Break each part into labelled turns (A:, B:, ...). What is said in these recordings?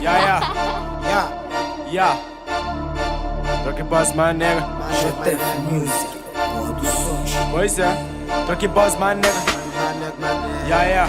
A: Yeah. Tô aqui boss, my nigga.
B: GTF Music, porra dos sons.
A: Pois é, tô aqui boss, my nigga. Yeah.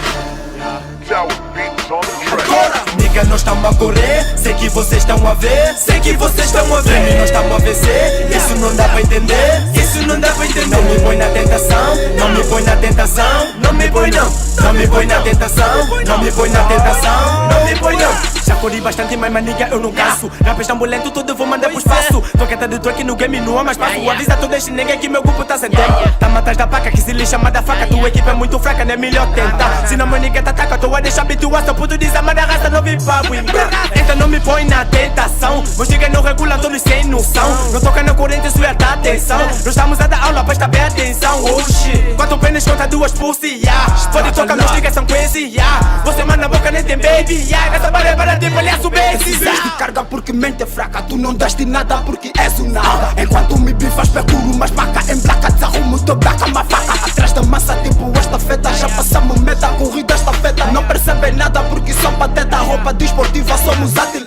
C: Agora, nigga, nós estamos a correr. Sei que vocês estão a ver. Sei que vocês estão a ver. Nós estamos a vencer. Isso não dá pra entender. Isso não dá pra entender. Não me põe na tentação. Não me põe na tentação. Não me põe não. Não me põe na tentação. Não me põe na tentação. Não me põe não. Já corri bastante, mas maniga eu não canso. Rappers tão bolento, tudo eu vou mandar pro espaço. Tô quieta de truque no game, não há mais passo. Avisa todo este nigga que meu grupo tá sem tempo. Tamo atrás da paca, que se lixa, manda faca. Tua equipe é muito fraca, não é melhor tentar. Se não meu nigga tá ataca, tô a deixar habituar. Só puto desamar a raça, não vim papo. Então não me põe na tentação. Meus niggas não regulam, todos sem noção. Não toca na corrente, isso é dar atenção. Nós estamos a dar aula, presta bem atenção. Oxi, 4 pênis contra 2 pussy, yeah. Pode tocar, meus niggas são crazy, yeah. Você manda na boca, nem tem baby, yeah. Essa barra é para de palhaço, baby.
B: Precisas de carga porque mente é fraca. Tu não dás de nada porque és um nada. Enquanto me bifas, procuro umas marca em placa. Desarrumo teu blaca, uma faca. Atrás da massa, tipo esta feta. Já passamos meta, corrida esta feta. Não percebem nada porque são pateta. Roupa desportiva, somos atletas.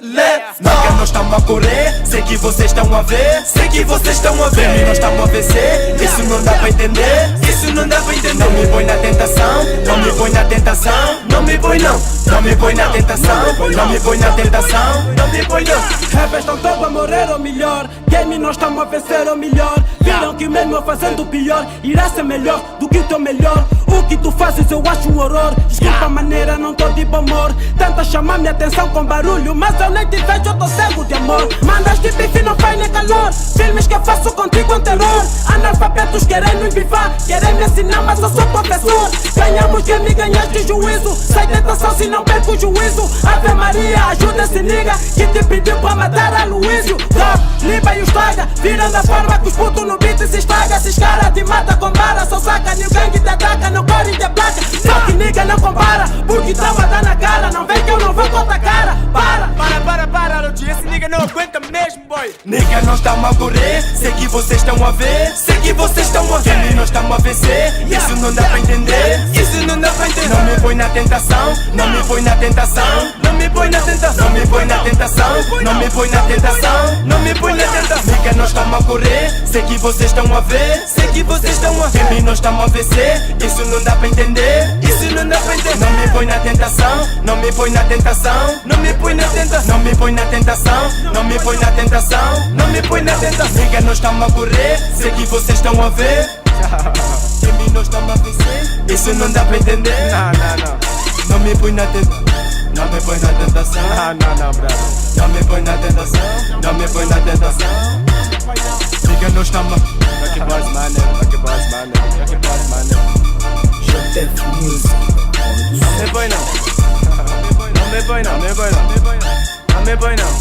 C: Nigga, nós estamos a correr. Sei que vocês estão a ver. Sei que vocês estão a ver. Nós estamos a vencer. Isso não dá pra entender. Isso não dá pra entender. Não me põe na tentação. Não me põe na tentação. Não me põe não. Não me põe na tentação. Não me põe na tentação. Não me põe não.
D: Rappers estão todos a morrer ou melhor. Game nós estamos a vencer ou melhor. Viram que mesmo eu fazendo o pior irá ser melhor do que o teu melhor. O que tu fazes eu acho um horror. Desculpa a maneira, não tô de bom humor. Tenta chamar minha atenção com barulho, mas eu nem te vejo, eu tô cego de amor. Mandas de bife, não faz nem calor. Filmes que eu faço contigo é terror. Analfabetos querem me bifar, querem me ensinar, mas eu sou professor. Ganhamos que me ganhaste juízo. Sai tentação se não perco o juízo. Ave Maria, ajuda esse nigga que te pediu pra matar a Luísio. Drop, limpa e estraga, virando a forma que os putos no beat se estraga. Esses caras te mata com bala, só saca, ninguém te ataca, não corre de placa. Só que nigga não compara, porque tão a dar na cara. Não vem que eu não vou contra a cara. Para, Lodi, esse nigga não aguenta mesmo, boy.
C: Nigga, nós estamos a correr. Sei que vocês estão a ver. Sei que vocês estão a ver. Nós estamos a vencer. Isso não dá pra entender. Isso não dá pra entender. Não me põe na tentação. Não me põe na tentação. Não me põe na tentação. Não me põe na tentação. Não me põe na tentação. Não me põe na tentação. Nigga, nós estamos a correr. Sei que vocês estão a ver. Sei que vocês estão a ver. Nós estamos a vencer. Isso não dá pra entender. Isso não dá pra entender. Não me põe na tentação. Não me põe na tentação. Não me põe na tentação. Não me põe na tentação. Não me põe na tentação. Não me põe na tentação. Nigga, nós estamos a correr. Sei que vocês estão a ver. Que nós estamos a vencer. Isso não dá pra entender.
A: Não.
C: Não me põe na tentação. Não me põe na tentação.
A: Não, brother.
C: Não me põe na tentação. Não me põe na tentação. Nigga, nós estamos a...
A: Tô aqui boss, my nigga. Tô aqui boss, my nigga. Tô aqui boss, my nigga.
B: GTF Music, porra dos
A: Não
B: sons.
A: me põe não. Não me põe não. Não me põe não. Não me põe não.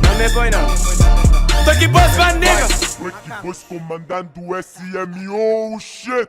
A: Não me põe não. Tô aqui boss, my nigga.
E: Tô aqui, boss, comandando o SM, oh shit!